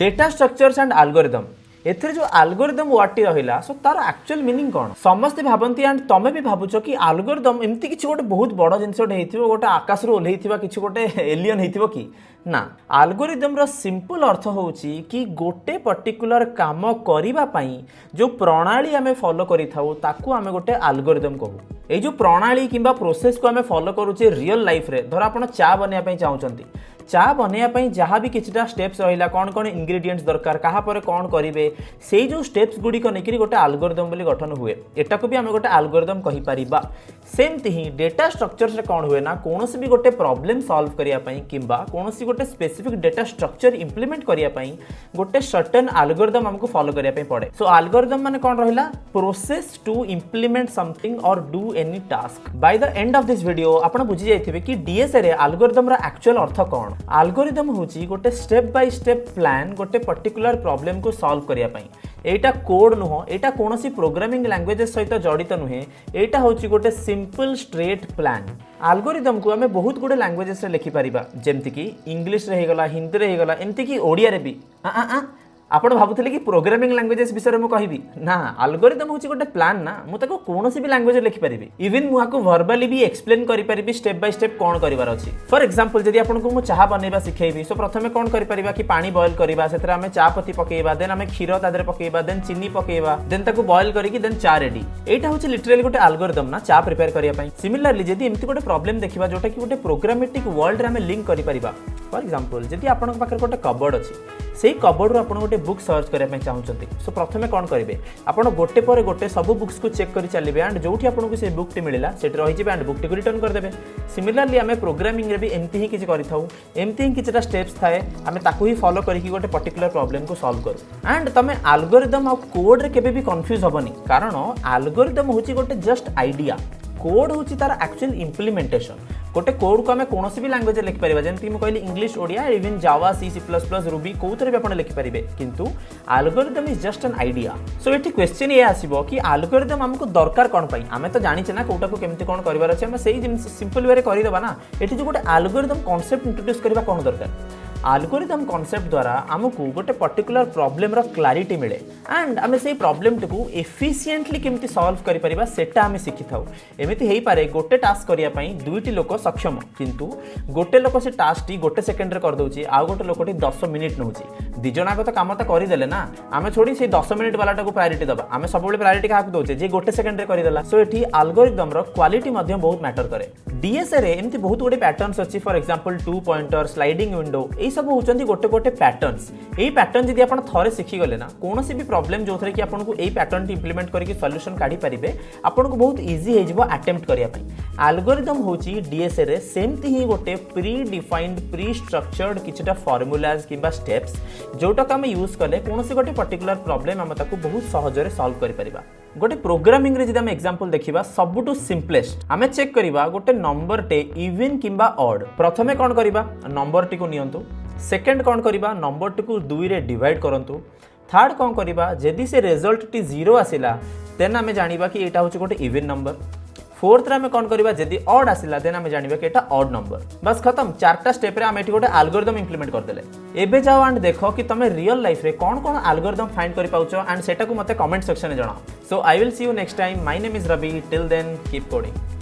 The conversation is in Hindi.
डेटा स्ट्रक्चर्स एंड एल्गोरिदम एथिरे जो एल्गोरिदम वर्डटी रहिला सो तार एक्चुअल मीनिंग कौन समस्ते भाबंती एंड तमे भी भाबुछ कि एल्गोरिदम एमती किछि गोटे बहुत बड़ जिनसटे हेतिबो गोटे आकाश रो ओल्हेइथिबा किछि गोटे एलियन हेतिबो कि ना एल्गोरिदम रो सिंपल अर्थ होउची कि गोटे पर्टिकुलर काम करिबा पई जो प्रणाली आमे फॉलो करिथाउ ताकू आमे गोटे एल्गोरिदम कहू ए जो प्रणाली किंबा प्रोसेस को आमे फॉलो करूचे रियल लाइफ रे धर आपण चा बनिया पई चाहुचंती चा बनैया पई जहाँ भी किछटा स्टेप्स रहिला कौन कौन इंग्रेडिएंट्स दरकार कहा पर कौन करिवे सेई जो स्टेप्स गुडी को नेकरी गोटे एल्गोरिदम बोली गठन हुए एटा को भी आमे गोटे एल्गोरिदम कहि परिबा सेमती ही डेटा स्ट्रक्चर्स रे कौन हुए ना कोनोसी भी गोटे प्रॉब्लम सॉल्व करिया पई किंबा कोनोसी गोटे स्पेसिफिक डेटा स्ट्रक्चर इंप्लीमेंट करिया पई गोटे सर्टेन एल्गोरिदम हमको फॉलो करिया पई पड़े सो एल्गोरिदम माने कौन रहिला प्रोसेस टू इंप्लीमेंट समथिंग और do any task by the end of this video आपण बुझी जाइथिबे कि डीएसए रे एल्गोरिदम रा एक्चुअल अर्थ कौन एल्गोरिदम होची गोटे स्टेप बाय स्टेप प्लान गोटे पर्टिकुलर प्रॉब्लम को सॉल्व करिया पई एटा कोड नुह एटा कोनोसी प्रोग्रामिंग लैंग्वेजेस सहित जड़ित नुहे एटा होची गोटे सिंपल स्ट्रेट प्लान एल्गोरिदम को आमे बहुत गुडे लैंग्वेजेस रे लिखि परिबा जेमति कि इंग्लिश रे हेगला हिंदी रे हेगला एमति कि ओडिया रे भी आपण भाबुथले कि प्रोग्रामिंग लैंग्वेजेस विषय में कहबी ना एल्गोरिदम होची गोटे प्लान ना मु ताको कोनोसी भी लैंग्वेज लिखि परिबी इवन मु आको वर्बली भी एक्सप्लेन करि परिबी स्टेप बाय स्टेप कोन करिवार अछि फॉर एग्जांपल जदि आपण को मु चाहा बनेबा सिखेबी सो प्रथमे कोन करि परिबा कि पानी बॉयल करिबा सेतरा हमें चा पत्ती पकेबा देन हमें क्षीर तादरे पकेबा देन चीनी पकेबा देन ताको बॉयल करिकि देन चा रेडी एटा होची लिटरली गोटे एल्गोरिदम ना चा प्रिपेयर करिया पई सिमिलरली जदि एमति गोटे प्रॉब्लम देखिबा जोटा कि गोटे प्रोग्रामेटिक वर्ल्ड रे हमें लिंक करि परिबा फॉर एग्जांपल जदि आपण पाखर गोटे कबोर्ड अछि सेही कबोर्ड रो आपण गोटे बुक सर्च करिया पई चाहुचंती सो प्रथमे कोन करिवे आपण गोटे पर गोटे सब बुक्स को चेक करि चलिबे एंड जोठी आपण को से बुक टी मिलिला सेट रहि जिबे एंड बुक टी को रिटर्न कर देबे सिमिलरली हमें प्रोग्रामिंग रे भी एमती ही किछि करिथाउ एमती ही किछटा स्टेप्स थाए हमें ताकू ही फॉलो करिकि गोटे पर्टिकुलर प्रॉब्लम को सॉल्व करू एंड तमे एल्गोरिदम और कोड रे केबे भी कंफ्यूज होबनी कारण एल्गोरिदम होची गोटे जस्ट आइडिया कोड होची तार एक्चुअल इंप्लीमेंटेशन गोटे कोड को आमे कोनोसी भी लैंग्वेज लिखि परिबा जेंति मु कहली इंग्लिश ओडिया इवन जावा सी सी प्लस प्लस रूबी कोथरे भी आपण लिखि परिबे किंतु algorithm is just an idea so एठी क्वेश्चन ये आसीबो कि एल्गोरिदम हमको दरकार कोन पई आमे तो जानि छै ना कोटा को केमति कोन करिवार अछि हम सेही सिंपल वे रे करि देबा ना एठी जो गोटे एल्गोरिदम कांसेप्ट इंट्रोड्यूस करबा कोन दरकार एल्गोरिदम कांसेप्ट द्वारा आमको गोटे पर्टिकुलर प्रॉब्लम रो क्लैरिटी मिले एंड आमे सेही प्रॉब्लम को एफिशिएंटली केमति सॉल्व करि परिबा सेटा आमे सिखि थाउ एमिति हेई पारे गोटे टास्क करिया पई दुईटी लोक सक्षम किंतु गोटे लोक से टास्क टी गोटे सेकंड रे कर दोची आ गोटे लोकटी 10 मिनिट नउची दि जणा को तो काम त करि देले ना आमे छोड़ी से 10 मिनिट वालाटा को प्रायोरिटी दबा आमे सबले प्रायोरिटी का दोचे जे गोटे सेकंड रे करि देला सो एठी एल्गोरिदम रो क्वालिटी मध्ये बहुत मैटर करे डीएसए रे एमिति बहुत गोटे पैटर्न्स अछि for example 2 pointer sliding window ए सब होचंती गोटे गोटे पैटर्न्स एई पैटर्न जदि आपण थरे सिखि गले ना कोनोसी भी प्रॉब्लम जो थरे कि आपण को एई पैटर्न टी इंप्लीमेंट करके सॉल्यूशन काढी परिबे आपण को बहुत इजी हे जिवो अटेम्प्ट करिया पई एल्गोरिदम होची डीएसए रे सेमती ही गोटे प्री डिफाइंड प्री स्ट्रक्चर्ड किछटा फार्मूलाज किबा स्टेप्स जोटा का हम यूज करले कोनोसी गोटे पर्टिकुलर प्रॉब्लम हम ताको बहुत सहज रे सॉल्व करि परिबा गोटे प्रोग्रामिंग रे जदि हम एग्जांपल देखिबा सबटू सिंपलेस्ट हमें चेक करिबा गोटे नंबर टे इवन किबा ऑड प्रथमे कोन करिबा नंबर टी को नियंतु सेकंड कोन करिबा नंबर टी को 2 रे डिवाइड करंतु थर्ड कोन करिबा जदि से रिजल्ट टी 0 आसिला देन हमें जानिबा कि एटा होची गोटे इवन नंबर फोर्थ रे हमें कोन करिबा जदि ऑड आसिला देन हमें जानिबा कि एटा ऑड नंबर बस खत्म चारटा स्टेप रे हम एठी गोटे एल्गोरिदम इंप्लीमेंट कर देले एबे जाओ एंड देखो कि तमे रियल लाइफ रे कोन कोन एल्गोरिदम फाइंड करि पाउछो एंड सेटा को मते कमेंट सेक्शन रे जणाओ so I will see you next time my name is Ravi till then keep coding